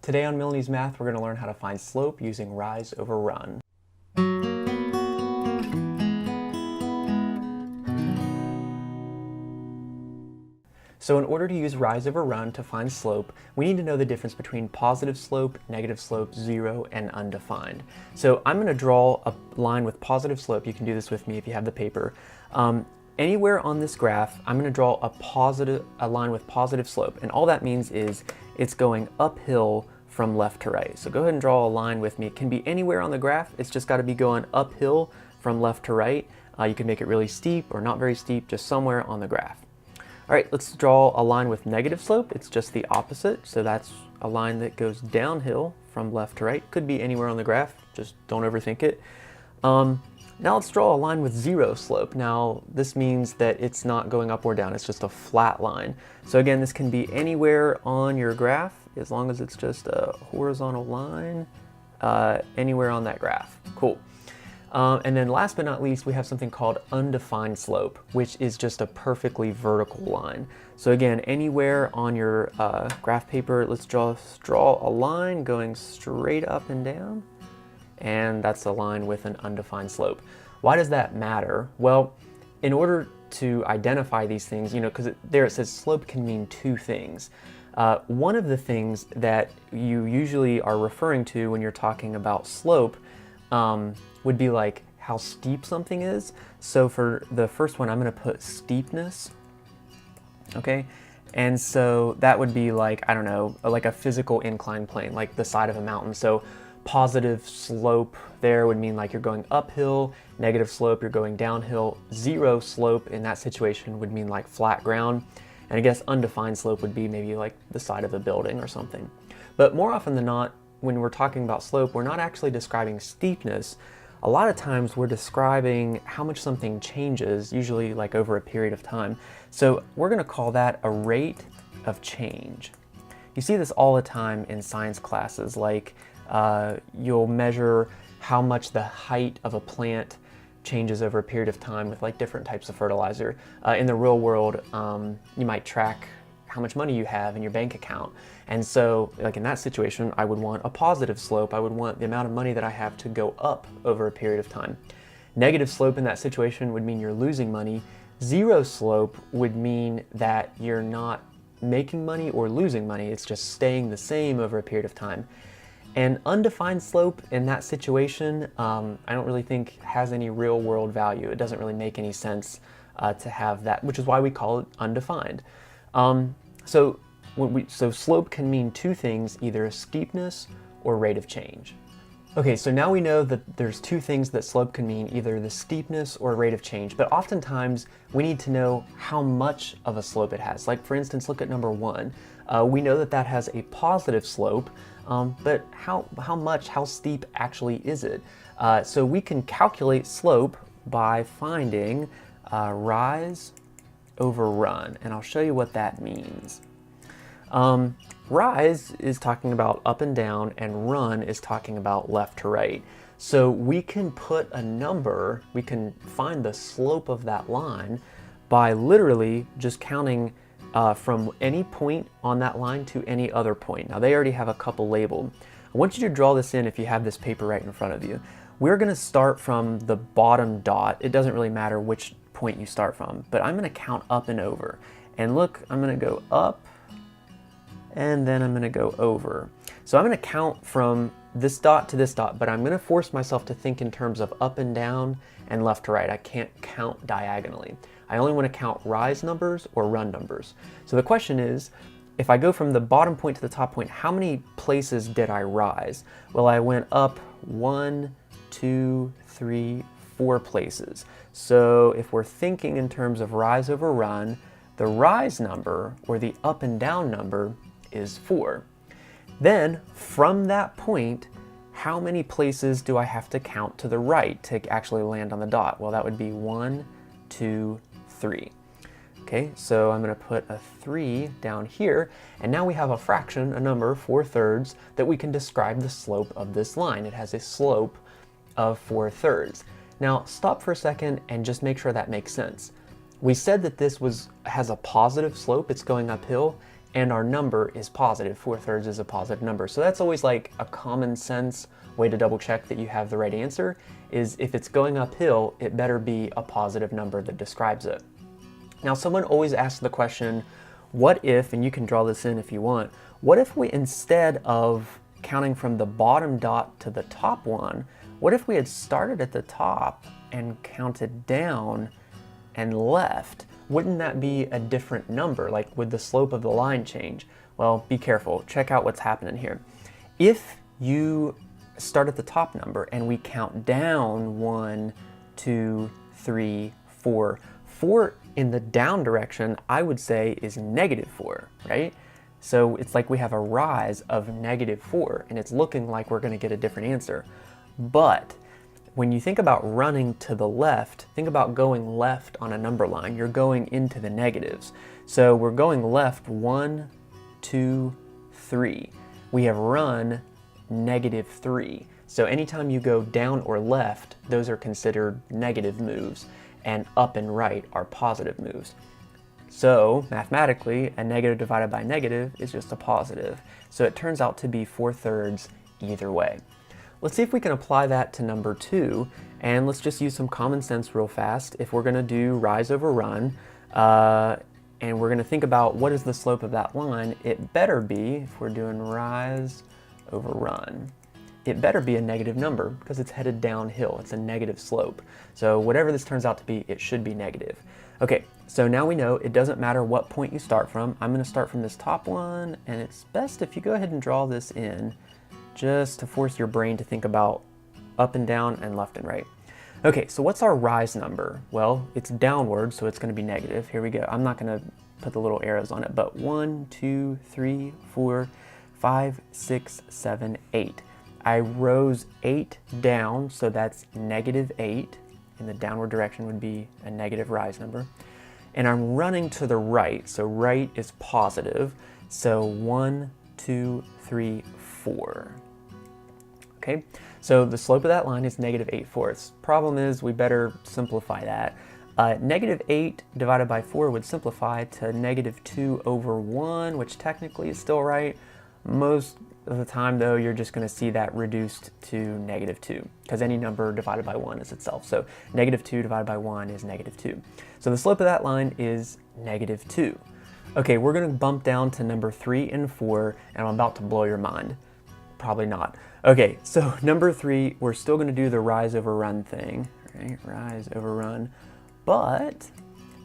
Today on Milanese Math, we're going to learn how to find slope using rise over run. So in order to use rise over run to find slope, we need to know the difference between positive slope, negative slope, zero, and undefined. So I'm going to draw a line with positive slope. You can do this with me if you have the paper. Anywhere on this graph, I'm going to draw a line with positive slope, and all that means is it's going uphill from left to right. So go ahead and draw a line with me. It can be anywhere on the graph. It's just got to be going uphill from left to right. You can make it really steep or not very steep, just somewhere on the graph. All right, let's draw a line with negative slope. It's just the opposite. So that's a line that goes downhill from left to right. Could be anywhere on the graph. Just don't overthink it. Now let's draw a line with zero slope. Now this means that it's not going up or down, it's just a flat line. So again, this can be anywhere on your graph as long as it's just a horizontal line, anywhere on that graph. Cool. And then last but not least, we have something called undefined slope, which is just a perfectly vertical line. So again, anywhere on your graph paper, let's draw a line going straight up and down. And that's a line with an undefined slope. Why does that matter? Well, in order to identify these things, because there it says slope can mean two things. One of the things that you usually are referring to when you're talking about slope would be like how steep something is. So for the first one, I'm going to put steepness. Okay. And so that would be like, I don't know, like a physical inclined plane, like the side of a mountain. So positive slope there would mean like you're going uphill, negative slope, you're going downhill, zero slope in that situation would mean like flat ground. And I guess undefined slope would be maybe like the side of a building or something. But more often than not, when we're talking about slope, we're not actually describing steepness. A lot of times we're describing how much something changes, usually like over a period of time. So we're going to call that a rate of change. You see this all the time in science classes, like you'll measure how much the height of a plant changes over a period of time with like different types of fertilizer. In the real world, you might track how much money you have in your bank account. And so like in that situation, I would want a positive slope. I would want the amount of money that I have to go up over a period of time. Negative slope in that situation would mean you're losing money. Zero slope would mean that you're not making money or losing money. It's just staying the same over a period of time. And undefined slope in that situation, I don't really think has any real world value. It doesn't really make any sense to have that, which is why we call it undefined. So slope can mean two things, either steepness or rate of change. Okay, so now we know that there's two things that slope can mean, either the steepness or rate of change, but oftentimes we need to know how much of a slope it has. Like for instance, look at number one. We know that that has a positive slope, but how steep actually is it? So we can calculate slope by finding rise over run, and I'll show you what that means. Rise is talking about up and down, and run is talking about left to right. So we can put a number, we can find the slope of that line by literally just counting from any point on that line to any other point. Now they already have a couple labeled. I want you to draw this in if you have this paper right in front of you. We're going to start from the bottom dot. It doesn't really matter which point you start from, but I'm going to count up and over. And look, I'm going to go up and then I'm going to go over. So I'm going to count from this dot to this dot, but I'm going to force myself to think in terms of up and down and left to right. I can't count diagonally. I only want to count rise numbers or run numbers. So the question is, if I go from the bottom point to the top point, how many places did I rise? Well, I went up 1, 2, 3, 4 places. So if we're thinking in terms of rise over run, the rise number or the up and down number is 4. Then from that point, how many places do I have to count to the right to actually land on the dot? Well, that would be 1, 2, 3. Okay, so I'm going to put a 3 down here, and now we have a fraction, a number, 4/3, that we can describe the slope of this line. It has a slope of 4/3. Now stop for a second and just make sure that makes sense. We said that this has a positive slope, it's going uphill, and our number is positive. 4/3 is a positive number. So that's always like a common sense way to double check that you have the right answer, is if it's going uphill, it better be a positive number that describes it. Now, someone always asks the question, what if, and you can draw this in if you want, what if we, instead of counting from the bottom dot to the top one, what if we had started at the top and counted down and left? Wouldn't that be a different number? Like, would the slope of the line change? Well, be careful. Check out what's happening here. If you start at the top number and we count down 1, 2, 3, 4, 4 in the down direction, I would say is -4, right? So it's like we have a rise of -4, and it's looking like we're going to get a different answer. But when you think about running to the left, think about going left on a number line. You're going into the negatives. So we're going left 1, 2, 3. We have run -3. So anytime you go down or left, those are considered negative moves, and up and right are positive moves. So mathematically, a negative divided by negative is just a positive. So it turns out to be 4/3 either way. Let's see if we can apply that to number 2, and let's just use some common sense real fast. If we're going to do rise over run, and we're going to think about what is the slope of that line, it better be, if we're doing rise over run, it better be a negative number because it's headed downhill. It's a negative slope. So whatever this turns out to be, it should be negative. Okay, so now we know it doesn't matter what point you start from. I'm going to start from this top one, and it's best if you go ahead and draw this in just to force your brain to think about up and down and left and right. Okay, so what's our rise number? Well, it's downward, so it's going to be negative. Here we go. I'm not going to put the little arrows on it, but 1, 2, 3, 4, 5, 6, 7, 8. I rose 8 down, so that's -8. In the downward direction would be a negative rise number. And I'm running to the right, so right is positive. So 1, 2, 3, 4. Okay, so the slope of that line is -8/4. Problem is, we better simplify that. -8 divided by 4 would simplify to -2/1, which technically is still right. Most of the time, though, you're just going to see that reduced to -2, because any number divided by 1 is itself. So -2 divided by 1 is -2. So the slope of that line is -2. Okay, we're going to bump down to number 3 and 4, and I'm about to blow your mind. Probably not. Okay, so number 3, we're still going to do the rise over run thing, right? Rise over run. But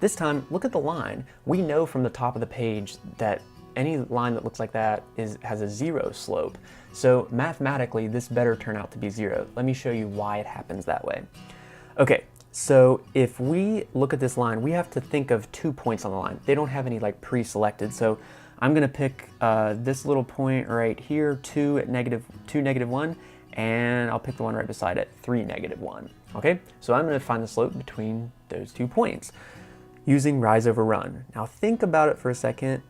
this time, look at the line. We know from the top of the page that any line that looks like that has a 0 slope. So mathematically, this better turn out to be 0. Let me show you why it happens that way. Okay, so if we look at this line, we have to think of 2 points on the line. They don't have any like pre-selected. So I'm gonna pick this little point right here, 2 at -1, and I'll pick the one right beside it, 3, -1. Okay, so I'm gonna find the slope between those 2 points using rise over run. Now think about it for a second.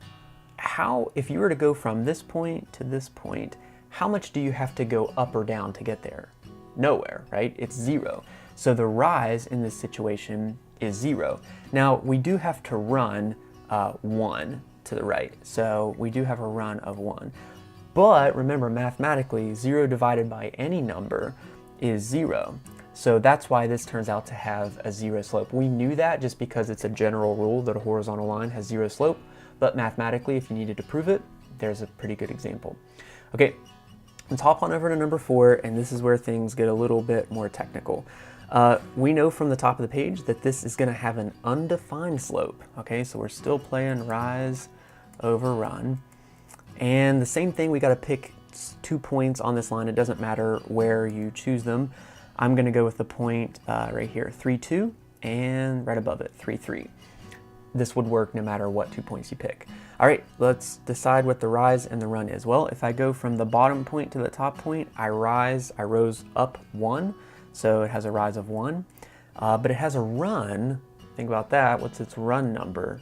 If you were to go from this point to this point, how much do you have to go up or down to get there? Nowhere, right? It's 0. So the rise in this situation is 0. Now we do have to run 1 to the right. So we do have a run of 1. But remember, mathematically, 0 divided by any number is 0. So that's why this turns out to have a 0 slope. We knew that just because it's a general rule that a horizontal line has 0 slope. But mathematically, if you needed to prove it, there's a pretty good example. Okay, let's hop on over to number 4, and this is where things get a little bit more technical. We know from the top of the page that this is going to have an undefined slope. Okay, so we're still playing rise over run. And the same thing, we got to pick 2 points on this line. It doesn't matter where you choose them. I'm going to go with the point right here, 3, 2, and right above it, 3, 3. This would work no matter what 2 points you pick. All right, let's decide what the rise and the run is. Well, if I go from the bottom point to the top point, I rose up 1, so it has a rise of 1. But it has a run, think about that, what's its run number?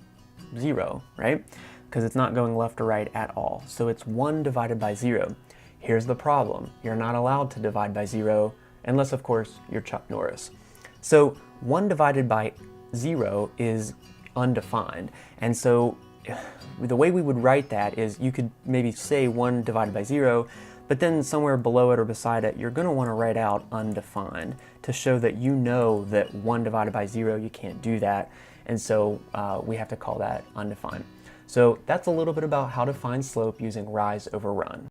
0, right? Because it's not going left or right at all. So it's 1 divided by 0. Here's the problem. You're not allowed to divide by 0, unless, of course, you're Chuck Norris. So 1 divided by 0 is undefined. And so the way we would write that is you could maybe say 1 divided by 0, but then somewhere below it or beside it, you're going to want to write out undefined to show that you know that 1 divided by 0, you can't do that. And so we have to call that undefined. So that's a little bit about how to find slope using rise over run.